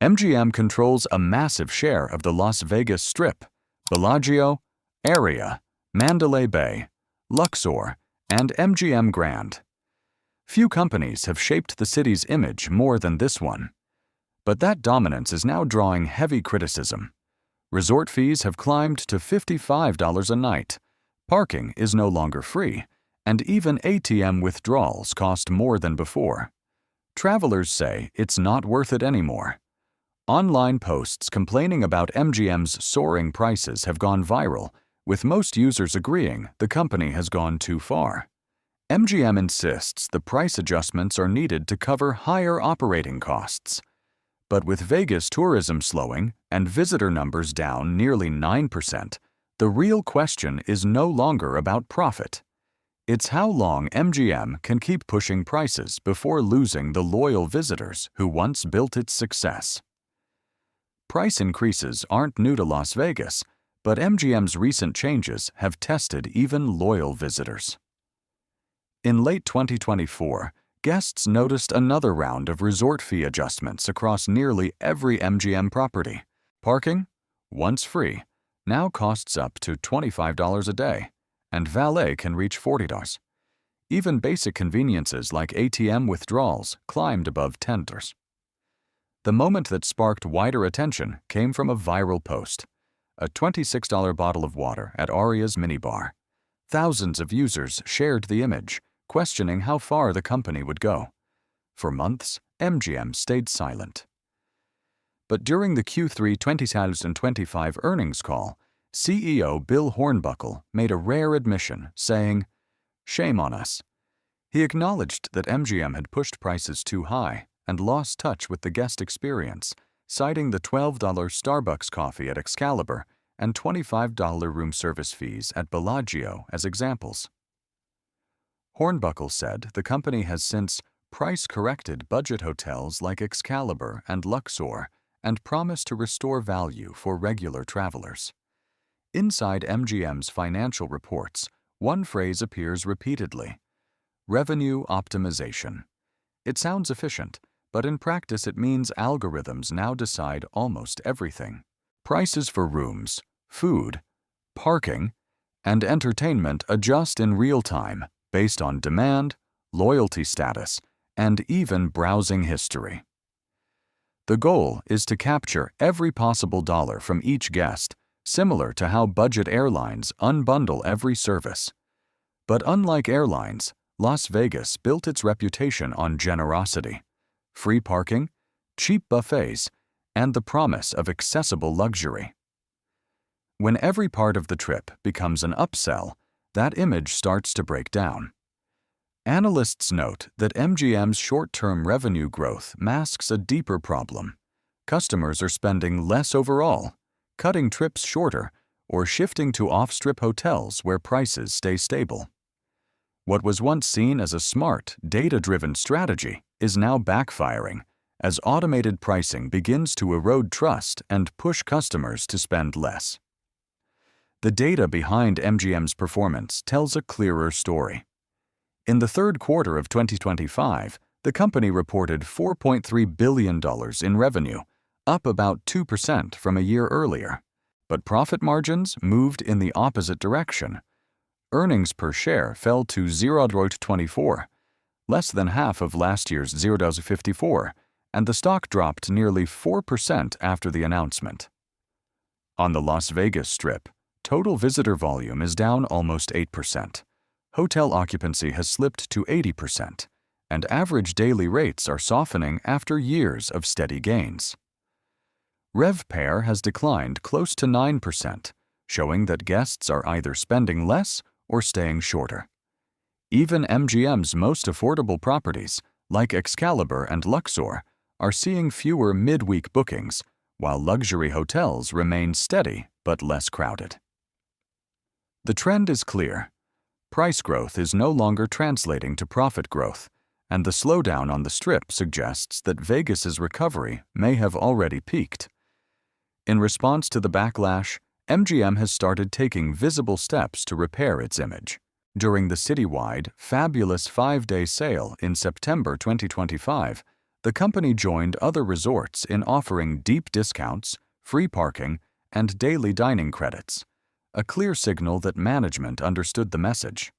MGM controls a massive share of the Las Vegas Strip, Bellagio, area, Mandalay Bay, Luxor, and MGM Grand. Few companies have shaped the city's image more than this one. But that dominance is now drawing heavy criticism. Resort fees have climbed to $55 a night, parking is no longer free, and even ATM withdrawals cost more than before. Travelers say it's not worth it anymore. Online posts complaining about MGM's soaring prices have gone viral, with most users agreeing the company has gone too far. MGM insists the price adjustments are needed to cover higher operating costs. But with Vegas tourism slowing and visitor numbers down nearly 9%, the real question is no longer about profit. It's how long MGM can keep pushing prices before losing the loyal visitors who once built its success. Price increases aren't new to Las Vegas, but MGM's recent changes have tested even loyal visitors. In late 2024, guests noticed another round of resort fee adjustments across nearly every MGM property. Parking, once free, now costs up to $25 a day, and valet can reach $40. Even basic conveniences like ATM withdrawals climbed above $10. The moment that sparked wider attention came from a viral post, a $26 bottle of water at Aria's minibar. Thousands of users shared the image, questioning how far the company would go. For months, MGM stayed silent. But during the Q3 2025 earnings call, CEO Bill Hornbuckle made a rare admission, saying, "Shame on us." He acknowledged that MGM had pushed prices too high and lost touch with the guest experience, citing the $12 Starbucks coffee at Excalibur and $25 room service fees at Bellagio as examples. Hornbuckle said the company has since price-corrected budget hotels like Excalibur and Luxor and promised to restore value for regular travelers. Inside MGM's financial reports, one phrase appears repeatedly: revenue optimization. It sounds efficient, but in practice it means algorithms now decide almost everything. Prices for rooms, food, parking, and entertainment adjust in real time based on demand, loyalty status, and even browsing history. The goal is to capture every possible dollar from each guest, similar to how budget airlines unbundle every service. But unlike airlines, Las Vegas built its reputation on generosity, free parking, cheap buffets, and the promise of accessible luxury. When every part of the trip becomes an upsell, that image starts to break down. Analysts note that MGM's short-term revenue growth masks a deeper problem. Customers are spending less overall, cutting trips shorter, or shifting to off-strip hotels where prices stay stable. What was once seen as a smart, data-driven strategy is now backfiring as automated pricing begins to erode trust and push customers to spend less. The data behind MGM's performance tells a clearer story. In the third quarter of 2025, the company reported $4.3 billion in revenue, up about 2% from a year earlier. But profit margins moved in the opposite direction. Earnings per share fell to $0.24, less than half of last year's $0.54, and the stock dropped nearly 4% after the announcement. On the Las Vegas Strip, total visitor volume is down almost 8%. Hotel occupancy has slipped to 80%, and average daily rates are softening after years of steady gains. RevPAR has declined close to 9%, showing that guests are either spending less or staying shorter. Even MGM's most affordable properties, like Excalibur and Luxor, are seeing fewer midweek bookings, while luxury hotels remain steady but less crowded. The trend is clear. Price growth is no longer translating to profit growth, and the slowdown on the Strip suggests that Vegas's recovery may have already peaked. In response to the backlash, MGM has started taking visible steps to repair its image. During the citywide, fabulous 5-day sale in September 2025, The company joined other resorts in offering deep discounts, free parking, and daily dining credits, a clear signal that management understood the message.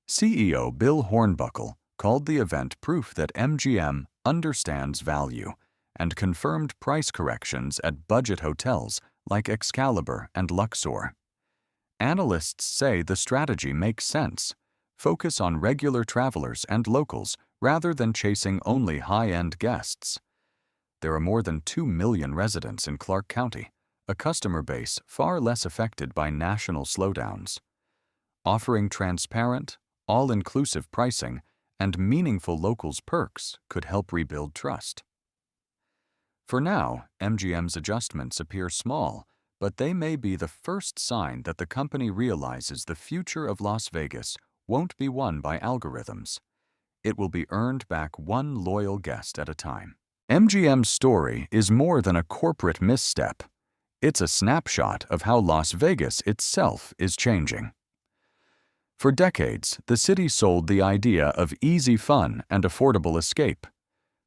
CEO Bill Hornbuckle called the event proof that MGM understands value and confirmed price corrections at budget hotels like Excalibur and Luxor. Analysts say the strategy makes sense. Focus on regular travelers and locals rather than chasing only high-end guests. There are more than 2 million residents in Clark County, a customer base far less affected by national slowdowns. Offering transparent, all-inclusive pricing and meaningful locals' perks could help rebuild trust. For now, MGM's adjustments appear small, but they may be the first sign that the company realizes the future of Las Vegas won't be won by algorithms. It will be earned back one loyal guest at a time. MGM's story is more than a corporate misstep. It's a snapshot of how Las Vegas itself is changing. For decades, the city sold the idea of easy fun and affordable escape.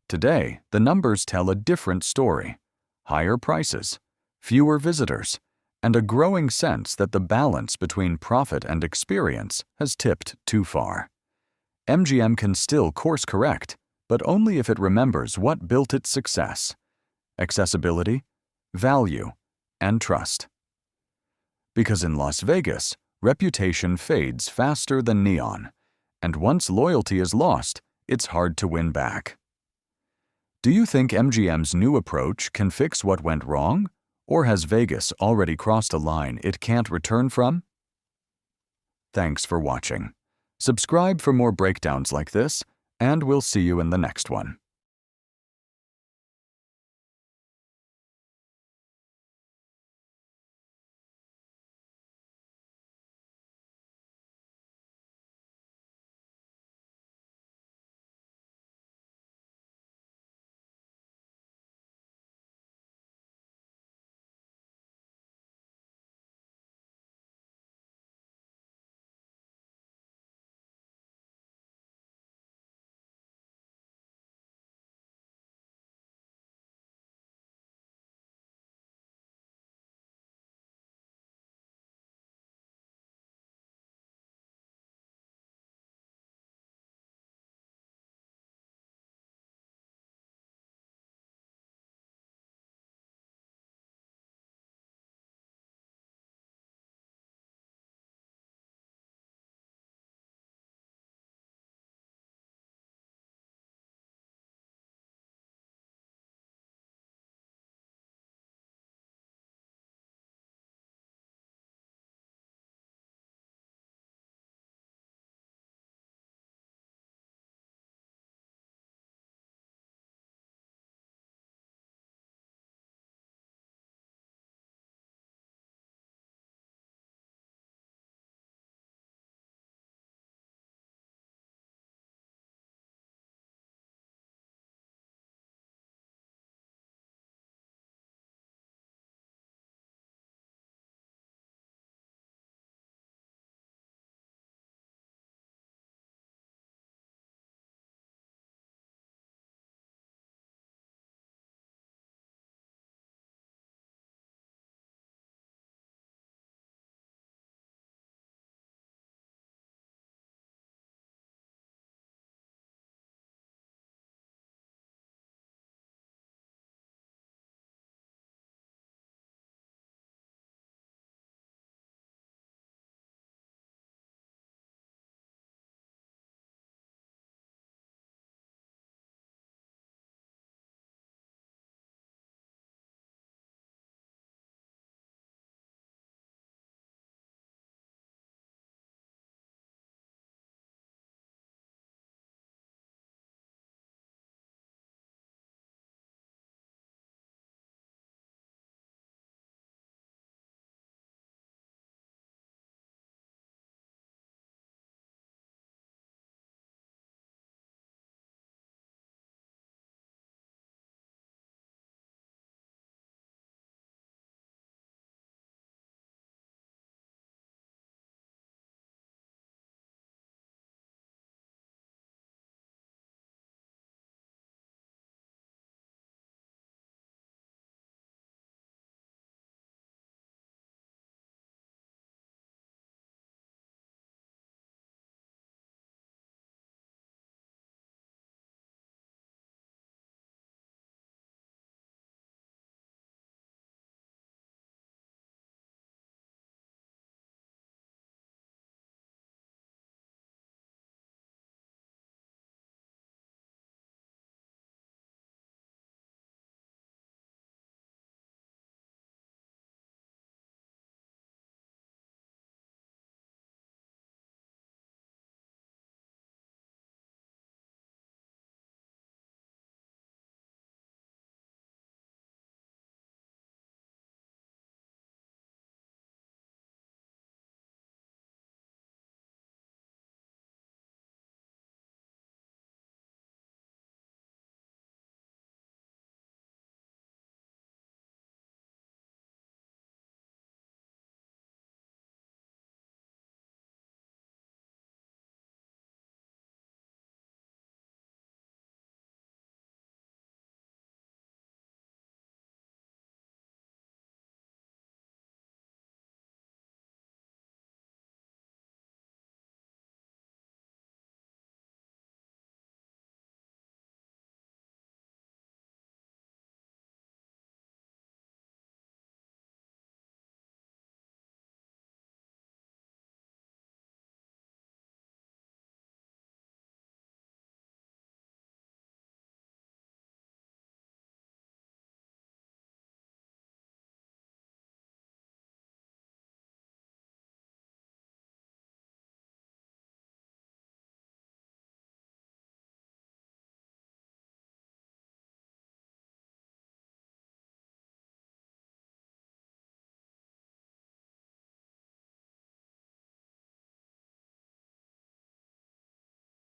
Today, the numbers tell a different story: higher prices, fewer visitors, and a growing sense that the balance between profit and experience has tipped too far. MGM can still course correct, but only if it remembers what built its success: accessibility, value, and trust. Because in Las Vegas, reputation fades faster than neon, and once loyalty is lost, it's hard to win back. Do you think MGM's new approach can fix what went wrong? Or has Vegas already crossed a line it can't return from? Thanks for watching. Subscribe for more breakdowns like this, and we'll see you in the next one.